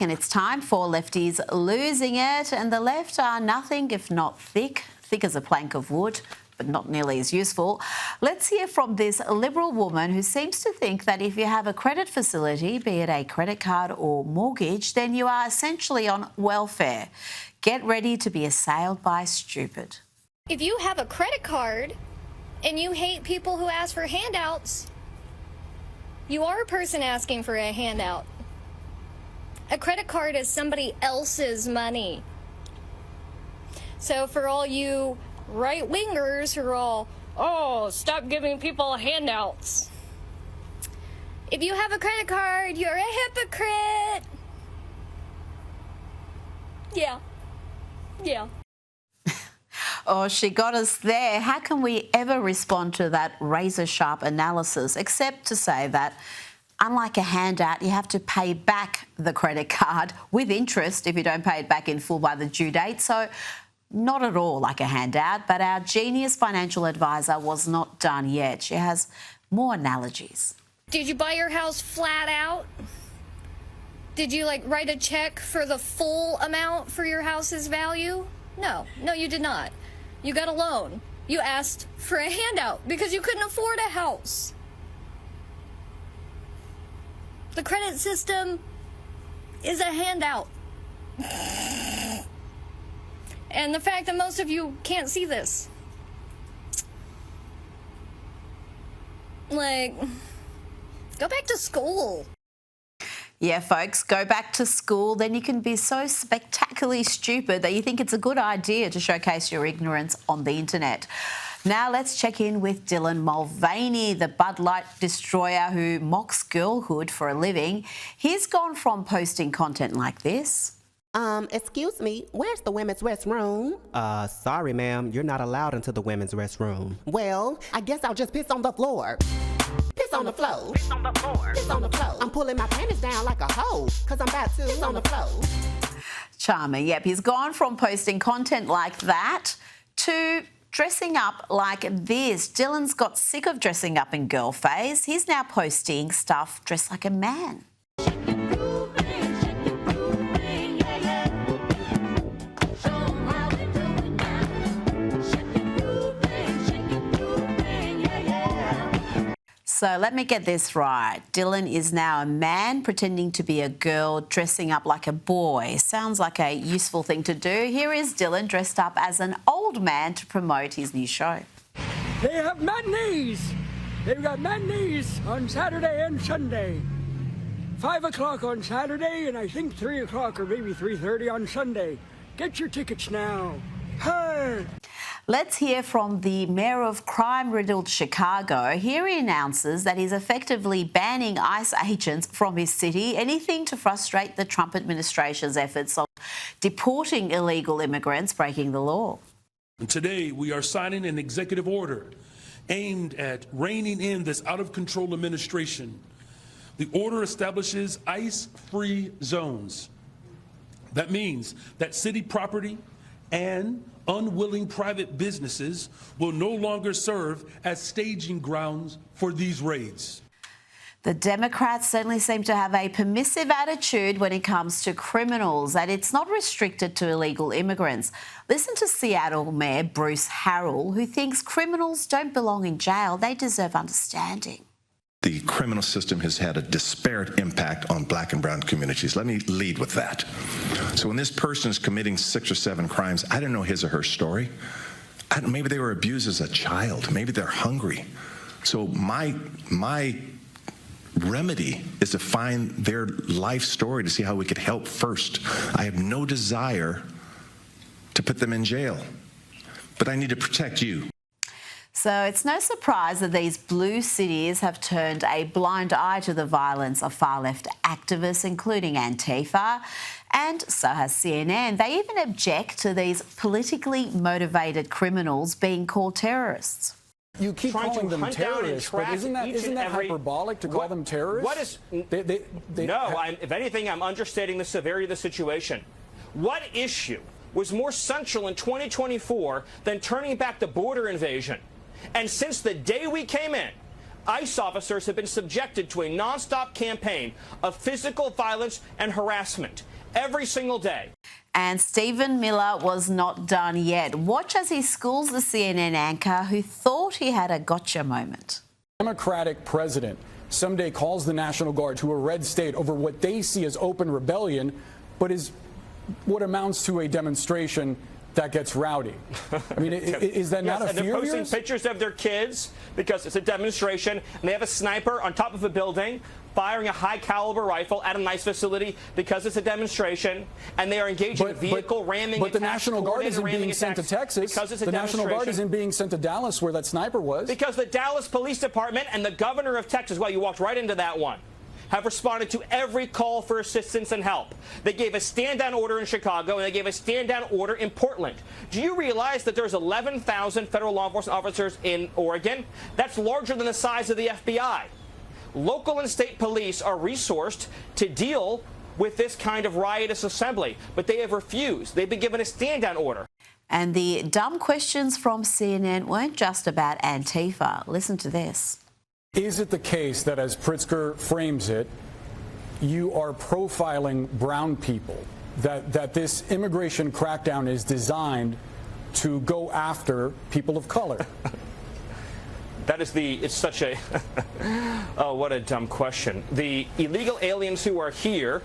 And it's time for Lefties Losing It, and the left are nothing if not thick as a plank of wood, but not nearly as useful. Let's hear from this Liberal woman who seems to think that if you have a credit facility, be it a credit card or mortgage, then you are essentially on welfare. Get ready to be assailed by stupid. If you have a credit card and you hate people who ask for handouts, you are a person asking for a handout. A credit card is somebody else's money. So for all you right-wingers who are all, oh, stop giving people handouts. If you have a credit card, you're a hypocrite. Yeah. Oh, she got us there. How can we ever respond to that razor-sharp analysis except to say that unlike a handout, you have to pay back the credit card with interest if you don't pay it back in full by the due date. So not at all like a handout, but our genius financial advisor was not done yet. She has more analogies. Did you buy your house flat out? Did you write a check for the full amount for your house's value? No, you did not. You got a loan. You asked for a handout because you couldn't afford a house. The credit system is a handout. And the fact that most of you can't see this. Go back to school. Yeah, folks, go back to school. Then you can be so spectacularly stupid that you think it's a good idea to showcase your ignorance on the internet. Now let's check in with Dylan Mulvaney, the Bud Light destroyer who mocks girlhood for a living. He's gone from posting content like this. Excuse me, where's the women's restroom? Sorry, ma'am, you're not allowed into the women's restroom. Well, I guess I'll just piss on the floor. Piss on the floor. Piss on the floor. Piss on the floor. I'm pulling my panties down like a hoe, cause I'm about to piss on the floor. Charming. Yep, he's gone from posting content like that to dressing up like this. Dylan's got sick of dressing up in girl phase. He's now posting stuff dressed like a man. So let me get this right. Dylan is now a man pretending to be a girl, dressing up like a boy. Sounds like a useful thing to do. Here is Dylan dressed up as an old man to promote his new show. They have matinees. They've got matinees on Saturday and Sunday. 5 o'clock on Saturday and I think 3 o'clock or maybe 3:30 on Sunday. Get your tickets now. Hey! Let's hear from the mayor of crime-riddled Chicago. Here he announces that he's effectively banning ICE agents from his city, anything to frustrate the Trump administration's efforts of deporting illegal immigrants breaking the law. And today we are signing an executive order aimed at reining in this out-of-control administration. The order establishes ICE-free zones. That means that city property and unwilling private businesses will no longer serve as staging grounds for these raids. The Democrats certainly seem to have a permissive attitude when it comes to criminals, and it's not restricted to illegal immigrants. Listen to Seattle Mayor Bruce Harrell, who thinks criminals don't belong in jail. They deserve understanding. The criminal system has had a disparate impact on black and brown communities. Let me lead with that. So when this person is committing 6 or 7 crimes, I don't know his or her story. Maybe they were abused as a child. Maybe they're hungry. So my remedy is to find their life story to see how we could help first. I have no desire to put them in jail, but I need to protect you. So it's no surprise that these blue cities have turned a blind eye to the violence of far-left activists, including Antifa, and so has CNN. They even object to these politically motivated criminals being called terrorists. You keep calling them terrorists, but isn't that hyperbolic to call them terrorists? What is? If anything, I'm understating the severity of the situation. What issue was more central in 2024 than turning back the border invasion? And since the day we came in, ICE officers have been subjected to a nonstop campaign of physical violence and harassment. every single day. And Stephen Miller was not done yet. Watch as he schools the CNN anchor who thought he had a gotcha moment. Democratic president someday calls the National Guard to a red state over what they see as open rebellion, but is what amounts to a demonstration that gets rowdy. I mean, is that not a fear? And they're posting yours? pictures of their kids because it's a demonstration, and they have a sniper on top of a building firing a high-caliber rifle at a nice facility because it's a demonstration, and they are engaged in vehicle ramming But the National Guard isn't being sent to Texas. because it's a The National Guard demonstration. isn't being sent to Dallas, where that sniper was. Because the Dallas Police Department and the governor of Texas, well, you walked right into that one, have responded to every call for assistance and help. They gave a stand-down order in Chicago, and they gave a stand-down order in Portland. Do you realize that there's 11,000 federal law enforcement officers in Oregon? That's larger than the size of the FBI. Local and state police are resourced to deal with this kind of riotous assembly, but they have refused. They've been given a stand-down order. And the dumb questions from CNN weren't just about Antifa. Listen to this. Is it the case that, as Pritzker frames it, you are profiling brown people, that this immigration crackdown is designed to go after people of color? It's such a, oh, what a dumb question. The illegal aliens who are here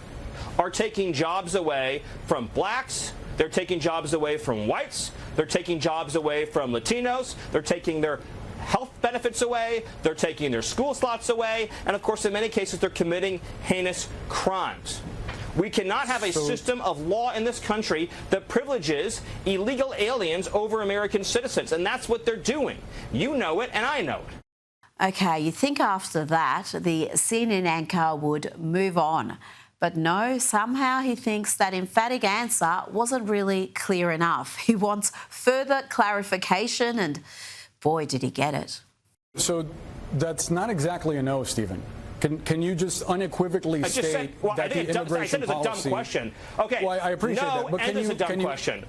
are taking jobs away from blacks. They're taking jobs away from whites. They're taking jobs away from Latinos. They're taking their health benefits away. They're taking their school slots away. And, of course, in many cases, they're committing heinous crimes. We cannot have a system of law in this country that privileges illegal aliens over American citizens, and that's what they're doing. You know it, and I know it. OK, you think after that the CNN anchor would move on. But no, somehow he thinks that emphatic answer wasn't really clear enough. He wants further clarification, and boy, did he get it. So that's not exactly a no, Stephen. Can you just unequivocally state that the immigration it's a dumb question. Okay. Well, I appreciate that. But it's a dumb question.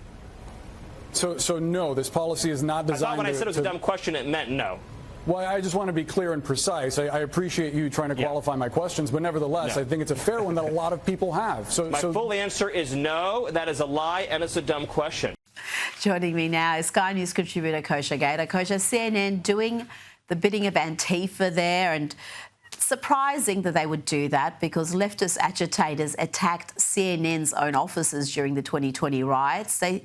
So no, this policy is not designed. I thought when I said it was a dumb question, it meant no. Well, I just want to be clear and precise. I appreciate you trying to qualify my questions, but nevertheless, I think it's a fair one that a lot of people have. My full answer is no. That is a lie, and it's a dumb question. Joining me now is Sky News contributor Kosha Gator. Kosha, CNN doing the bidding of Antifa there, and surprising that they would do that because leftist agitators attacked CNN's own offices during the 2020 riots. They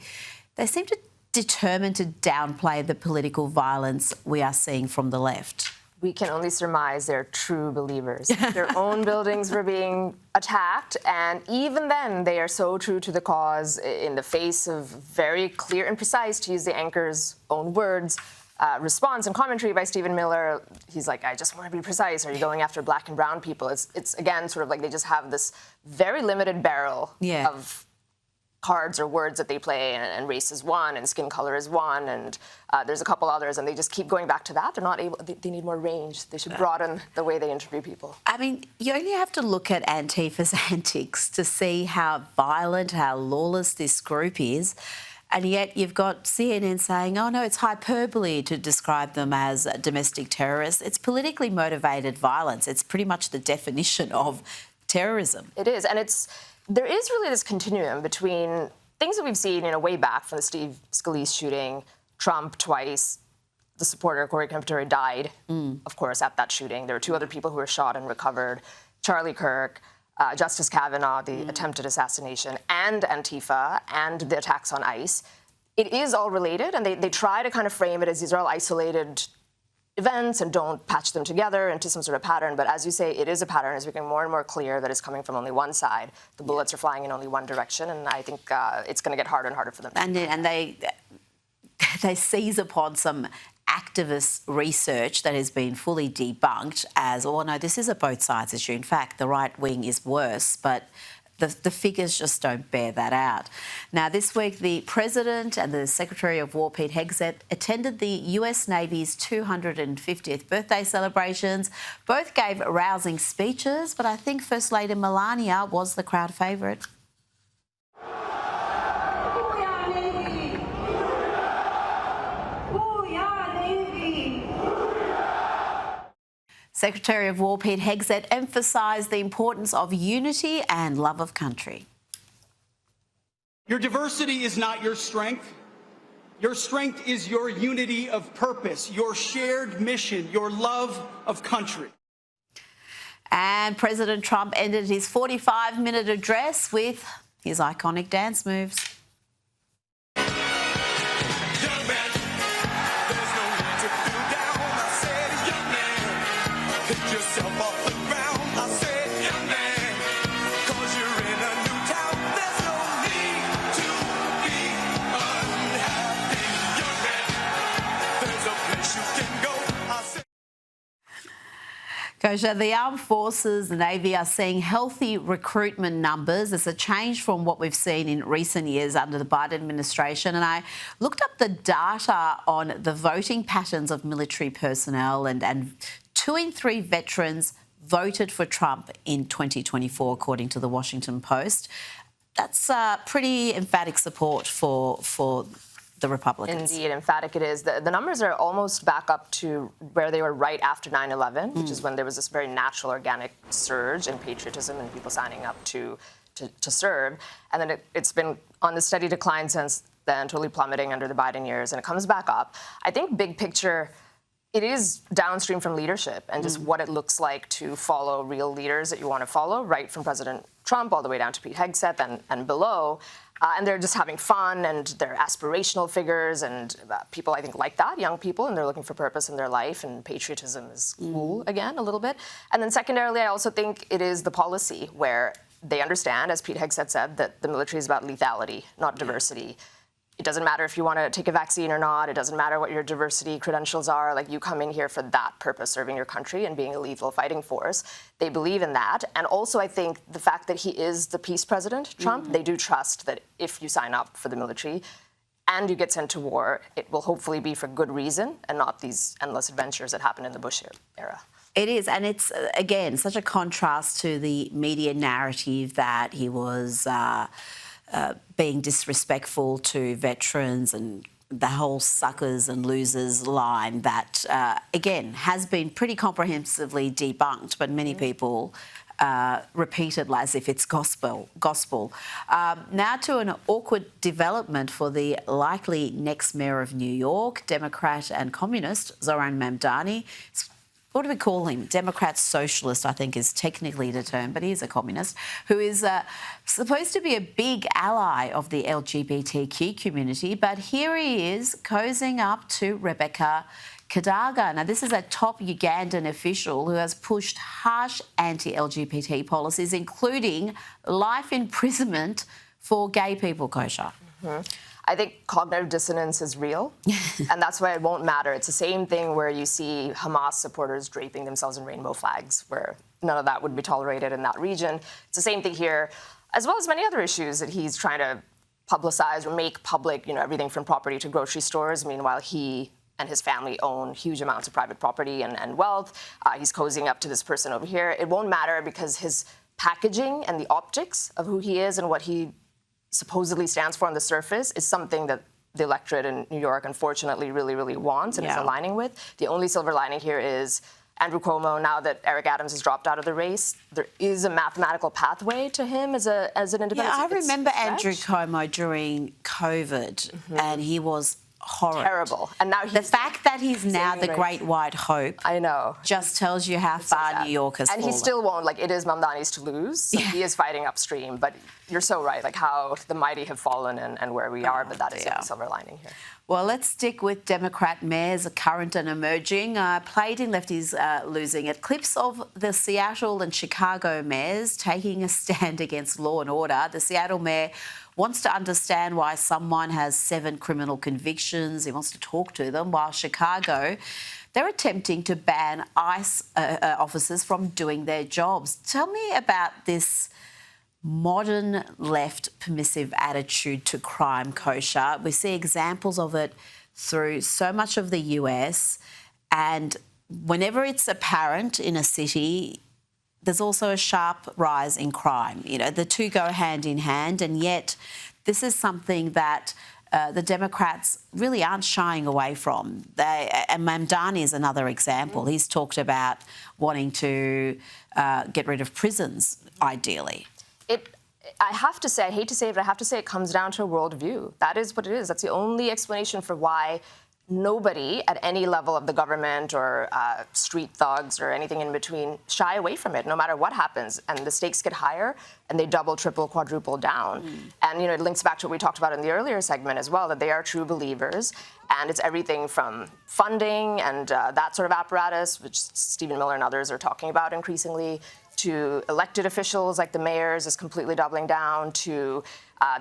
seem to determined to downplay the political violence we are seeing from the left. We can only surmise they're true believers. Their own buildings were being attacked, and even then they are so true to the cause in the face of very clear and precise, to use the anchor's own words, response and commentary by Stephen Miller. He's like, I just want to be precise. Are you going after black and brown people? It's again, sort of like they just have this very limited barrel of cards or words that they play, and race is one, and skin color is one, and there's a couple others, and they just keep going back to that. They're not able, they need more range. They should broaden the way they interview people. I mean, you only have to look at Antifa's antics to see how violent, how lawless this group is. And yet you've got CNN saying, oh, no, it's hyperbole to describe them as domestic terrorists. It's politically motivated violence. It's pretty much the definition of terrorism. It is. And there is really this continuum between things that we've seen, way back from the Steve Scalise shooting, Trump twice, the supporter, Corey Kempter, died, of course, at that shooting. There were two other people who were shot and recovered, Charlie Kirk, Justice Kavanaugh, the attempted assassination, and Antifa, and the attacks on ICE. It is all related, and they try to kind of frame it as these are all isolated events and don't patch them together into some sort of pattern. But as you say, it is a pattern. It's becoming more and more clear that it's coming from only one side. The bullets are flying in only one direction, and I think it's going to get harder and harder for them. And they seize upon some activist research that has been fully debunked as, oh, no, this is a both sides issue. In fact, the right wing is worse, but the figures just don't bear that out. Now, this week, the President and the Secretary of War, Pete Hegseth, attended the US Navy's 250th birthday celebrations. Both gave rousing speeches, but I think First Lady Melania was the crowd favourite. Secretary of War Pete Hegseth emphasised the importance of unity and love of country. Your diversity is not your strength. Your strength is your unity of purpose, your shared mission, your love of country. And President Trump ended his 45-minute address with his iconic dance moves. Kosha, the armed forces, the Navy, are seeing healthy recruitment numbers. It's a change from what we've seen in recent years under the Biden administration. And I looked up the data on the voting patterns of military personnel, and 2 in 3 veterans voted for Trump in 2024, according to the Washington Post. That's pretty emphatic support for the Republicans. Indeed, emphatic it is. The numbers are almost back up to where they were right after 9/11, which is when there was this very natural, organic surge in patriotism and people signing up to serve. And then it's been on the steady decline since then, totally plummeting under the Biden years, and it comes back up. I think big picture, it is downstream from leadership and just what it looks like to follow real leaders that you want to follow, right from President Trump all the way down to Pete Hegseth and below. And they're just having fun, and they're aspirational figures, and people, I think, like that, young people, and they're looking for purpose in their life, and patriotism is cool again, a little bit. And then secondarily, I also think it is the policy where they understand, as Pete Hegseth said, that the military is about lethality, not diversity. It doesn't matter if you want to take a vaccine or not. It doesn't matter what your diversity credentials are. Like, you come in here for that purpose, serving your country and being a lethal fighting force. They believe in that. And also, I think the fact that he is the peace president, Trump, they do trust that if you sign up for the military and you get sent to war, it will hopefully be for good reason and not these endless adventures that happened in the Bush era. It is, and it's, again, such a contrast to the media narrative that he was being disrespectful to veterans and the whole suckers and losers line that, again, has been pretty comprehensively debunked, but many people repeat it as if it's gospel. Now to an awkward development for the likely next mayor of New York, Democrat and communist Zoran Mamdani. What do we call him? Democrat socialist, I think, is technically the term, but he's a communist, who is supposed to be a big ally of the LGBTQ community. But here he is cozying up to Rebecca Kadaga. Now, this is a top Ugandan official who has pushed harsh anti-LGBT policies, including life imprisonment for gay people, Kosha. I think cognitive dissonance is real, and that's why it won't matter. It's the same thing where you see Hamas supporters draping themselves in rainbow flags, where none of that would be tolerated in that region. It's the same thing here, as well as many other issues that he's trying to publicize or make public, everything from property to grocery stores. Meanwhile, he and his family own huge amounts of private property and wealth. He's cozying up to this person over here. It won't matter because his packaging and the optics of who he is and what he supposedly stands for on the surface is something that the electorate in New York, unfortunately, really, really wants and is aligning with. The only silver lining here is Andrew Cuomo, now that Eric Adams has dropped out of the race, there is a mathematical pathway to him as an independent. Yeah, I remember Andrew Cuomo during COVID, and he was horrid. Terrible. And now the fact that he's now the great white hope, I know, just tells you how far New York has fallen. And he still won't. It is Mamdani's to lose. So he is fighting upstream. But you're so right, how the mighty have fallen and where we are. But that is the silver lining here. Well, let's stick with Democrat mayors, current and emerging. Played in Lefties Losing It. Clips of the Seattle and Chicago mayors taking a stand against law and order. The Seattle mayor wants to understand why someone has 7 criminal convictions. He wants to talk to them, while Chicago, they're attempting to ban ICE officers from doing their jobs. Tell me about this modern left permissive attitude to crime, Kosha. We see examples of it through so much of the US, and whenever it's apparent in a city, there's also a sharp rise in crime. The two go hand in hand, and yet this is something that the Democrats really aren't shying away from. And Mamdani is another example. He's talked about wanting to get rid of prisons, ideally. I have to say, I hate to say it, but I have to say it comes down to a worldview. That is what it is. That's the only explanation for why nobody at any level of the government or street thugs or anything in between shy away from it, no matter what happens. And the stakes get higher, and they double, triple, quadruple down. And, you know, it links back to what we talked about in the earlier segment as well, that they are true believers. And it's everything from funding and that sort of apparatus, which Stephen Miller and others are talking about increasingly, to elected officials like the mayors is completely doubling down, to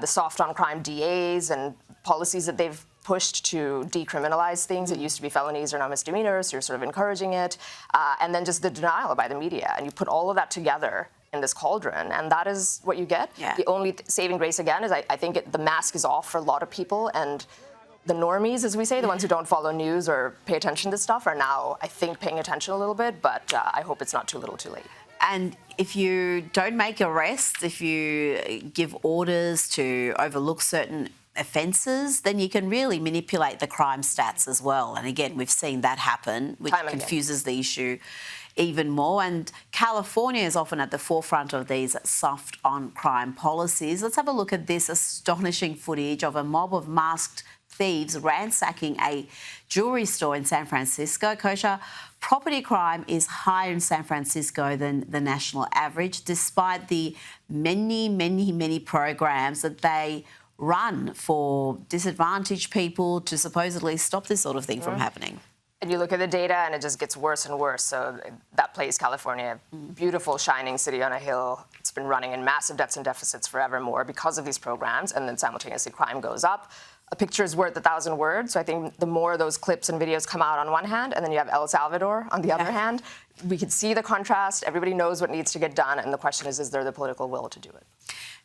the soft on crime DAs and policies that they've pushed to decriminalize things that used to be felonies or now misdemeanors, so you're sort of encouraging it, and then just the denial by the media. And you put all of that together in this cauldron, and that is what you get. Yeah. The only saving grace, again, is I think the mask is off for a lot of people, and the normies, as we say, the ones who don't follow news or pay attention to stuff, are now, I think, paying attention a little bit, but I hope it's not too little too late. And if you don't make arrests, if you give orders to overlook certain offences, then you can really manipulate the crime stats as well. And again, we've seen that happen, which confuses the issue even more. And California is often at the forefront of these soft on crime policies. Let's have a look at this astonishing footage of a mob of masked thieves ransacking a jewellery store in San Francisco. Kosha, property crime is higher in San Francisco than the national average, despite the many programs that they run for disadvantaged people to supposedly stop this sort of thing from happening. And you look at the data and it just gets worse and worse. So that place, California, beautiful, shining city on a hill. It's been running in massive debts and deficits forevermore because of these programs. And then simultaneously crime goes up. A picture is worth 1,000 words. So I think the more those clips and videos come out on one hand, and then you have El Salvador on the other hand, we can see the contrast. Everybody knows what needs to get done. And the question is there the political will to do it?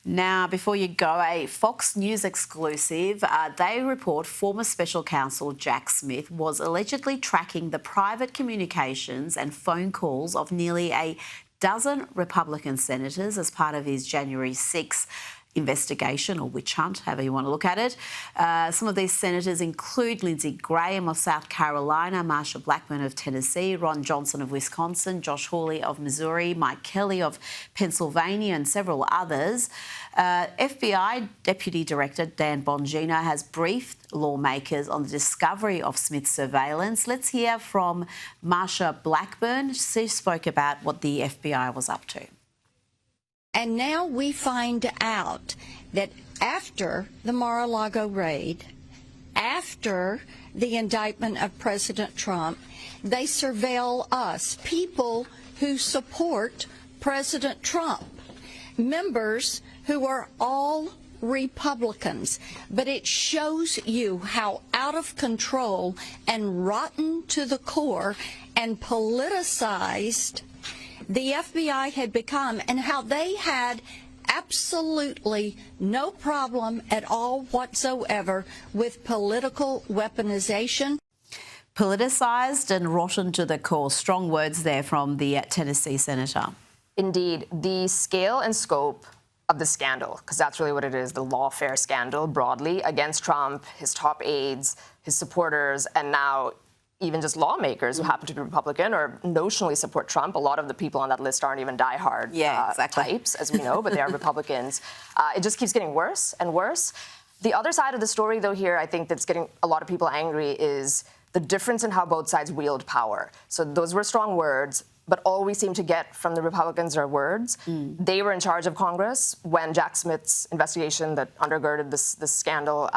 Now, before you go, a Fox News exclusive, they report former special counsel Jack Smith was allegedly tracking the private communications and phone calls of nearly a dozen Republican senators as part of his January 6 investigation or witch hunt, however you want to look at it. Some of these senators include Lindsey Graham of South Carolina, Marsha Blackburn of Tennessee, Ron Johnson of Wisconsin, Josh Hawley of Missouri, Mike Kelly of Pennsylvania, and several others. FBI Deputy Director Dan Bongino has briefed lawmakers on the discovery of Smith's surveillance. Let's hear from Marsha Blackburn. She spoke about what the FBI was up to. And now we find out that after the Mar-a-Lago raid, after the indictment of President Trump, they surveil us, people who support President Trump, members who are all Republicans. But it shows you how out of control and rotten to the core and politicized the FBI had become, and how they had absolutely no problem at all whatsoever with political weaponization. Politicised and rotten to the core. Strong words there from the Tennessee senator. Indeed, the scale and scope of the scandal, because that's really what it is, the lawfare scandal broadly against Trump, his top aides, his supporters, and now even just lawmakers who happen to be Republican or notionally support Trump. A lot of the people on that list aren't even diehard types, as we know, but they are Republicans. It just keeps getting worse and worse. The other side of the story, though, here, I think that's getting a lot of people angry is the difference in how both sides wield power. So those were strong words, but all we seem to get from the Republicans are words. They were in charge of Congress when Jack Smith's investigation that undergirded this scandal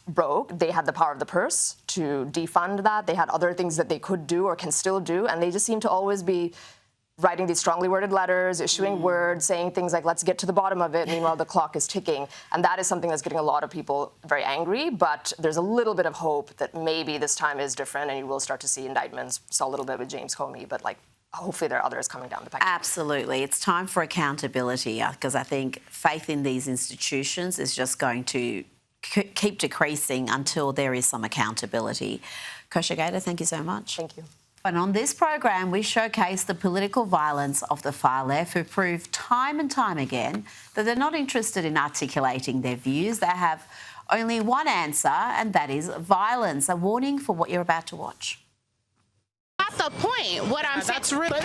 broke. They had the power of the purse to defund that. They had other things that they could do or can still do, and they just seem to always be writing these strongly worded letters, issuing words, saying things like, let's get to the bottom of it, meanwhile the clock is ticking. And that is something that's getting a lot of people very angry, but there's a little bit of hope that maybe this time is different and you will start to see indictments. Saw a little bit with James Comey, but hopefully there are others coming down the pipe. Absolutely. It's time for accountability, because I think faith in these institutions is just going to keep decreasing until there is some accountability. Kosha Gator, thank you so much. Thank you. And on this program, we showcase the political violence of the far left, who prove time and time again that they're not interested in articulating their views. They have only one answer, and that is violence. A warning for what you're about to watch. Not the point. What I'm saying. That's really.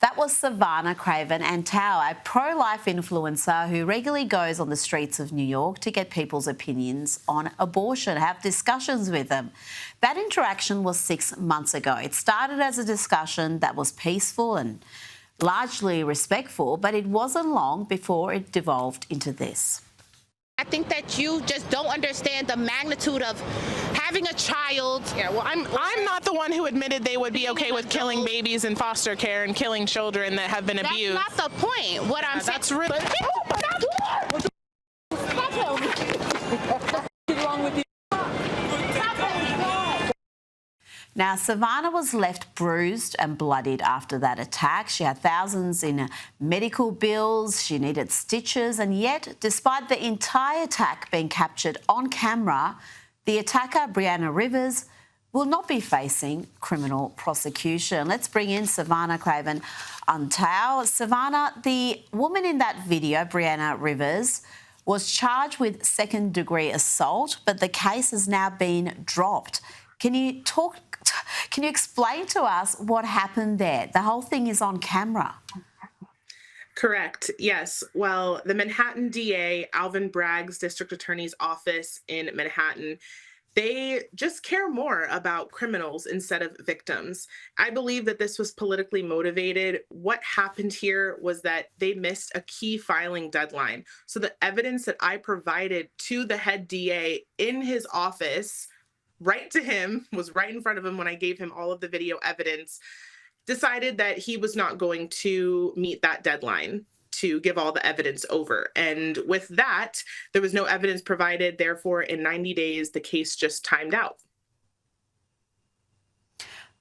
That was Savannah Craven Antau, a pro-life influencer who regularly goes on the streets of New York to get people's opinions on abortion, have discussions with them. That interaction was 6 months ago. It started as a discussion that was peaceful and largely respectful, but it wasn't long before it devolved into this. I think that you just don't understand the magnitude of having a child. Yeah, well, I'm not the one who admitted they would be okay with killing babies in foster care and killing children that have been abused. That's not the point. What I'm saying. That's really. Now, Savannah was left bruised and bloodied after that attack. She had thousands in medical bills, she needed stitches, and yet, despite the entire attack being captured on camera, the attacker, Brianna Rivers, will not be facing criminal prosecution. Let's bring in Savannah Craven Antau. Savannah, the woman in that video, Brianna Rivers, was charged with second-degree assault, but the case has now been dropped. Can you explain to us what happened there? The whole thing is on camera. Correct. Yes. Well, the Manhattan DA, Alvin Bragg's district attorney's office in Manhattan, they just care more about criminals instead of victims. I believe that this was politically motivated. What happened here was that they missed a key filing deadline. So the evidence that I provided to the head DA in his office, right to him, was right in front of him when I gave him all of the video evidence, decided that he was not going to meet that deadline to give all the evidence over. And with that, there was no evidence provided. Therefore, in 90 days, the case just timed out.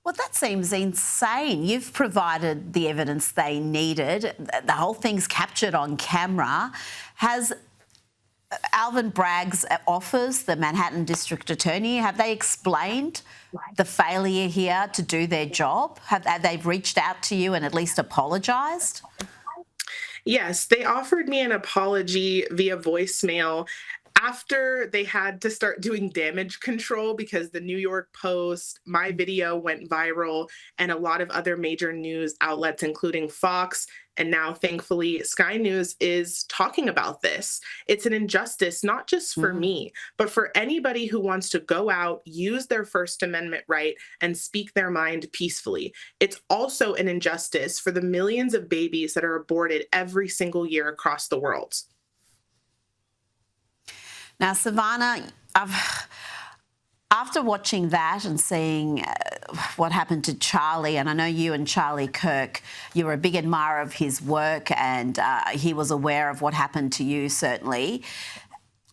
Well, that seems insane. You've provided the evidence they needed. The whole thing's captured on camera. Has Alvin Bragg's office, the Manhattan District Attorney, have they explained the failure here to do their job? Have they reached out to you and at least apologised? Yes, they offered me an apology via voicemail after they had to start doing damage control because the New York Post, my video went viral, and a lot of other major news outlets, including Fox, and now, thankfully, Sky News is talking about this. It's an injustice, not just for me, but for anybody who wants to go out, use their First Amendment right, and speak their mind peacefully. It's also an injustice for the millions of babies that are aborted every single year across the world. Now, Savannah, after watching that and seeing what happened to Charlie, and I know you and Charlie Kirk, you were a big admirer of his work and he was aware of what happened to you, certainly.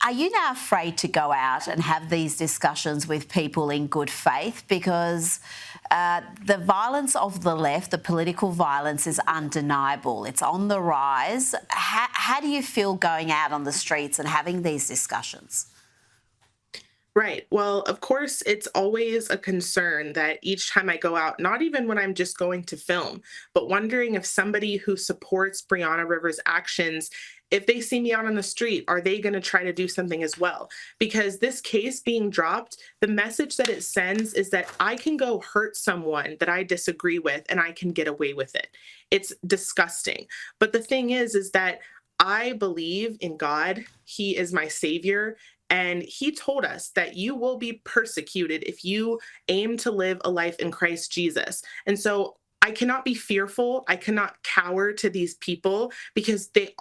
Are you now afraid to go out and have these discussions with people in good faith? Because the violence of the left, the political violence, is undeniable. It's on the rise. How do you feel going out on the streets and having these discussions? Right. Well, of course, it's always a concern that each time I go out, not even when I'm just going to film, but wondering if somebody who supports Brianna Rivers' actions, if they see me out on the street, are they going to try to do something as well? Because this case being dropped, the message that it sends is that I can go hurt someone that I disagree with and I can get away with it. It's disgusting. But the thing is that I believe in God. He is my savior. And he told us that you will be persecuted if you aim to live a life in Christ Jesus. And so I cannot be fearful. I cannot cower to these people because they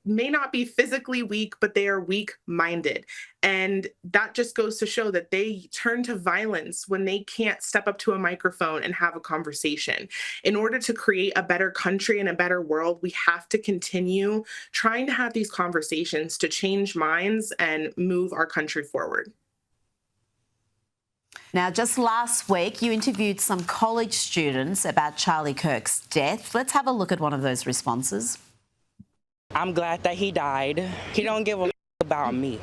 may not be physically weak, but they are weak-minded. And that just goes to show that they turn to violence when they can't step up to a microphone and have a conversation. In order to create a better country and a better world, we have to continue trying to have these conversations to change minds and move our country forward. Now, just last week, you interviewed some college students about Charlie Kirk's death. Let's have a look at one of those responses. I'm glad that he died. He don't give a about me.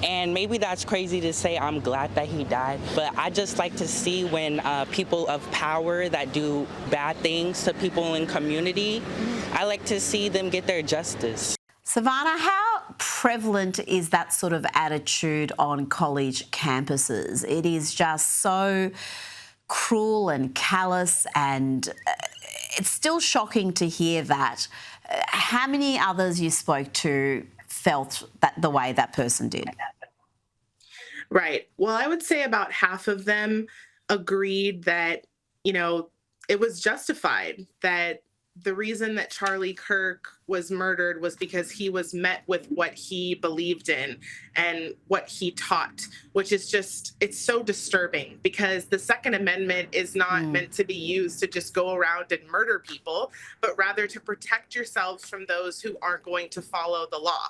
And maybe that's crazy to say I'm glad that he died, but I just like to see when people of power that do bad things to people in community, I like to see them get their justice. Savannah, how prevalent is that sort of attitude on college campuses? It is just so cruel and callous, and it's still shocking to hear that. How many others you spoke to felt that the way that person did? Right. Well, I would say about half of them agreed that, it was justified, that the reason that Charlie Kirk was murdered was because he was met with what he believed in and what he taught, which is just, it's so disturbing because the Second Amendment is not meant to be used to just go around and murder people, but rather to protect yourselves from those who aren't going to follow the law.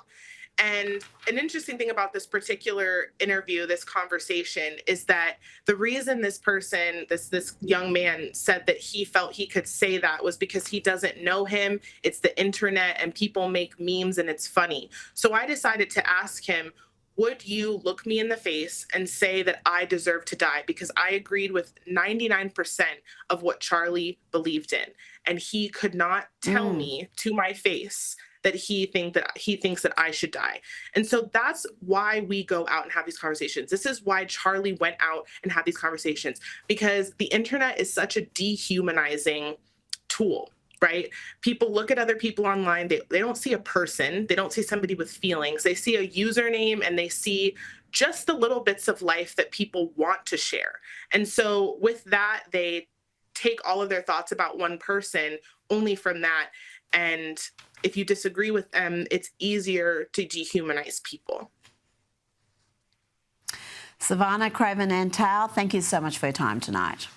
And an interesting thing about this particular interview, this conversation, is that the reason this person, this young man, said that he felt he could say that was because he doesn't know him. It's the internet and people make memes and it's funny. So I decided to ask him, would you look me in the face and say that I deserve to die? Because I agreed with 99% of what Charlie believed in. And he could not tell me to my face that he thinks that I should die. And so that's why we go out and have these conversations. This is why Charlie went out and had these conversations, because the internet is such a dehumanizing tool, right? People look at other people online, they don't see a person, they don't see somebody with feelings, they see a username and they see just the little bits of life that people want to share. And so with that, they take all of their thoughts about one person only from that. And if you disagree with them, it's easier to dehumanize people. Savannah Craven-Antal, thank you so much for your time tonight.